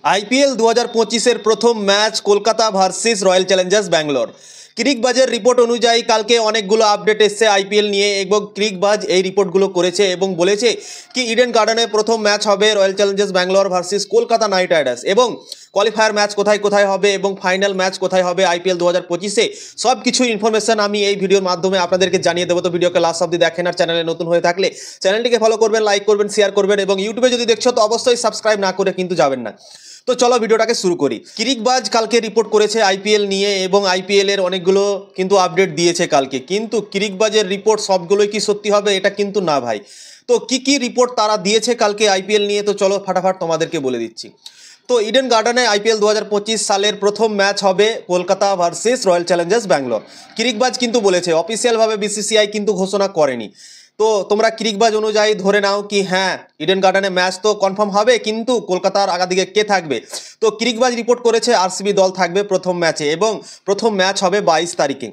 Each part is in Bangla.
আইপিএল 2025-এর প্রথম match Kolkata versus Royal Challengers Bangalore. ক্রিকবাজের রিপোর্ট অনুযায়ী কালকে অনেকগুলো আপডেট এসছে আইপিএল নিয়ে এবং ক্রিকবাজ এই রিপোর্টগুলো করেছে এবং বলেছে কি ইডেন গার্ডেনে প্রথম ম্যাচ হবে royal Challengers Bangalore versus Kolkata night Riders এবং কোয়ালিফায়ার ম্যাচ কোথায় কোথায় হবে এবং ফাইনাল ম্যাচ কোথায় হবে আইপিএল 2025-এ সব কিছু ইনফরমেশন আমি এই ভিডিওর মাধ্যমে আপনাদেরকে জানিয়ে দেবো। তো ভিডিওকে লাস্ট অবধি দেখেন, আর চ্যানেলে নতুন হয়ে থাকলে চ্যানেলটিকে ফলো করবেন, লাইক করবেন, শেয়ার করবেন এবং ইউটিউবে যদি দেখছো তো অবশ্যই সাবস্ক্রাইব না করে কিন্তু যাবেন না। তো চলো ভিডিওটাকে শুরু করি। ক্রিকবাজ কালকে রিপোর্ট করেছে আইপিএল নিয়ে এবং আইপিএল এর অনেকগুলো কিন্তু আপডেট দিয়েছে কালকে, কিন্তু ক্রিকবাজের রিপোর্ট সবগুলোই কি সত্যি হবে এটা কিন্তু না ভাই। তো কি রিপোর্ট তারা দিয়েছে কালকে আইপিএল নিয়ে তো চলো ফাটাফাট তোমাদেরকে বলে দিচ্ছি। তো ইডেন গার্ডেনে আইপিএল 2025 সালের প্রথম ম্যাচ হবে Kolkata versus Royal Challengers Bangalore. ক্রিকবাজ কিন্তু বলেছে, অফিসিয়ালভাবে বিসিসিআই কিন্তু ঘোষণা করেনি। তো তোমরা ক্রিকবাজ অনুযায়ী ধরে নাও কি হ্যাঁ ইডেন গার্ডেনে ম্যাচ তো কনফার্ম হবে, কিন্তু কলকাতার আগাদিকে কে থাকবে। তো ক্রিকবাজ রিপোর্ট করেছে আরসিবি দল থাকবে প্রথম ম্যাচে এবং প্রথম ম্যাচ হবে 22 তারিখে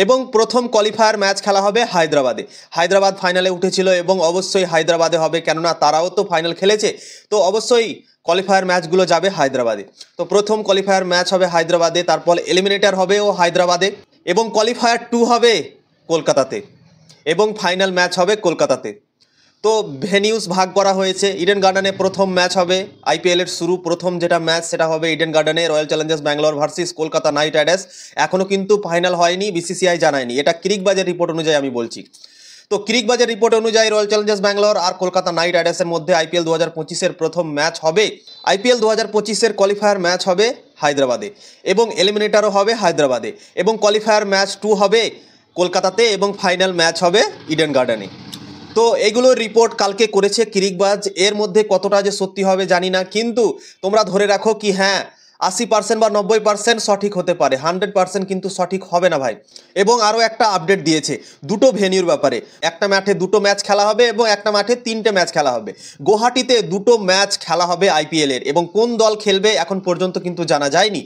এবং প্রথম কোয়ালিফায়ার ম্যাচ খেলা হবে হায়দ্রাবাদে। হায়দ্রাবাদ ফাইনালে উঠেছিল এবং অবশ্যই হায়দ্রাবাদে হবে, কেননা তারাও তো ফাইনাল খেলেছে। তো অবশ্যই কোয়ালিফায়ার ম্যাচগুলো যাবে হায়দ্রাবাদে। তো প্রথম কোয়ালিফায়ার ম্যাচ হবে হায়দ্রাবাদে, তারপর এলিমিনেটর হবে ও হায়দ্রাবাদে এবং কোয়ালিফায়ার 2 হবে কলকাতাতে এবং ফাইনাল ম্যাচ হবে কলকাতাতে। তো ভেনিউস ভাগ করা হয়েছে। ইডেন গার্ডেনে প্রথম ম্যাচ হবে আইপিএলের শুরু প্রথম যেটা ম্যাচ সেটা হবে ইডেন গার্ডেনে royal Challengers Bangalore versus Kolkata night Riders. এখনও কিন্তু ফাইনাল হয়নি, বিসিসিআই জানায়নি, এটা ক্রিকবাজের রিপোর্ট অনুযায়ী আমি বলছি। তো ক্রিকবাজের রিপোর্ট অনুযায়ী রয়্যাল চ্যালেঞ্জার্স ব্যাঙ্গালোর আর কলকাতা নাইট রাইডার্সের মধ্যে আইপিএল 2025-এর প্রথম ম্যাচ হবে। আইপিএল 2025-এর কোয়ালিফায়ার ম্যাচ হবে হায়দ্রাবাদে এবং এলিমিনেটরও হবে হায়দ্রাবাদে এবং কোয়ালিফায়ার ম্যাচ 2 হবে কলকাতাতে এবং ফাইনাল ম্যাচ হবে ইডেন গার্ডেনে। তো এগুলোর রিপোর্ট কালকে করেছে ক্রিকবাজ, এর মধ্যে কতটা যে সত্যি হবে জানি না, কিন্তু তোমরা ধরে রাখো কি হ্যাঁ 80% বা 90% সঠিক হতে পারে, 100% কিন্তু সঠিক হবে না ভাই। এবং আরও একটা আপডেট দিয়েছে দুটো ভেন্যুর ব্যাপারে, একটা মাঠে দুটো ম্যাচ খেলা হবে এবং একটা মাঠে 3টে ম্যাচ খেলা হবে। গুয়াহাটিতে দুটো ম্যাচ খেলা হবে আইপিএলের এবং কোন দল খেলবে এখন পর্যন্ত কিন্তু জানা যায়নি,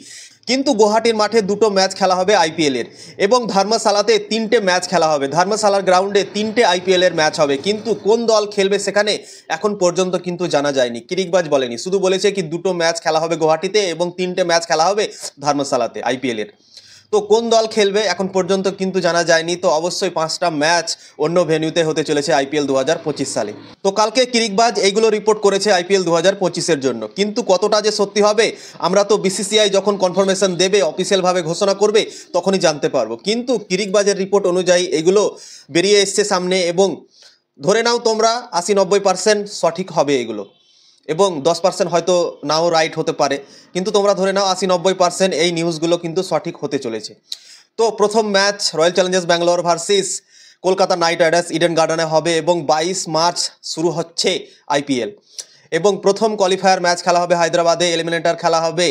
কিন্তু গুয়াহাটির মাঠে দুটো ম্যাচ খেলা হবে আইপিএলের এবং ধর্মশালাতে 3টে ম্যাচ খেলা হবে। ধর্মশালার গ্রাউন্ডে 3টে আইপিএলের ম্যাচ হবে, কিন্তু কোন দল খেলবে সেখানে এখন পর্যন্ত কিন্তু জানা যায়নি। ক্রিকবাজ বলেনি, শুধু বলেছে কি দুটো ম্যাচ খেলা হবে গুয়াহাটিতে এবং 3টে ম্যাচ খেলা হবে ধর্মশালাতে আইপিএলের। তো কোন দল খেলবে এখন পর্যন্ত কিন্তু জানা যায়নি। তো অবশ্যই 5টা ম্যাচ অন্য ভেন্যুতে হতে চলেছে আইপিএল 2025 সালে। তো কালকে ক্রিকবাজ এইগুলো রিপোর্ট করেছে আইপিএল 2025-এর জন্য, কিন্তু কতটা যে সত্যি হবে আমরা তো বিসিসিআই যখন কনফার্মেশন দেবে অফিসিয়ালভাবে ঘোষণা করবে তখনই জানতে পারবো। কিন্তু ক্রিকবাজের রিপোর্ট অনুযায়ী এগুলো বেরিয়ে এসছে সামনে এবং ধরে নাও তোমরা 80-90% সঠিক হবে এগুলো এবং 10% হয়তো নাও রাইট হতে পারে, কিন্তু তোমরা ধরে নাও 80-90% এই নিউজগুলো কিন্তু সঠিক হতে চলেছে। তো প্রথম match royal Challengers Bangalore versus Kolkata night Riders Eden গার্ডেনে হবে এবং 22 মার্চ শুরু হচ্ছে আইপিএল এবং প্রথম কোয়ালিফায়ার ম্যাচ খেলা হবে হায়দ্রাবাদে, এলিমিনেটর খেলা হবে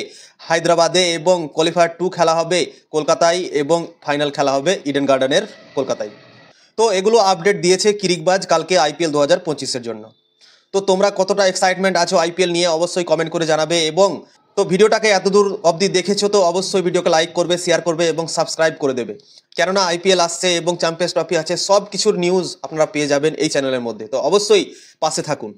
হায়দ্রাবাদে এবং কোয়ালিফায়ার 2 খেলা হবে কলকাতায় এবং ফাইনাল খেলা হবে ইডেন গার্ডেনের কলকাতায়। তো এগুলো আপডেট দিয়েছে ক্রিকবাজ কালকে আইপিএল 2025-এর জন্য। তো তোমরা কতটা এক্সাইটমেন্ট আছো আইপিএল নিয়ে অবশ্যই কমেন্ট করে জানাবে এবং তো ভিডিওটাকে এতদূর অবধি দেখেছো তো অবশ্যই ভিডিওকে লাইক করবে, শেয়ার করবে এবং সাবস্ক্রাইব করে দেবে, কেননা আইপিএল আসছে এবং চ্যাম্পিয়ন্স ট্রফি আছে, সব কিছুর নিউজ আপনারা পেয়ে যাবেন এই চ্যানেলের মধ্যে। তো অবশ্যই পাশে থাকুন।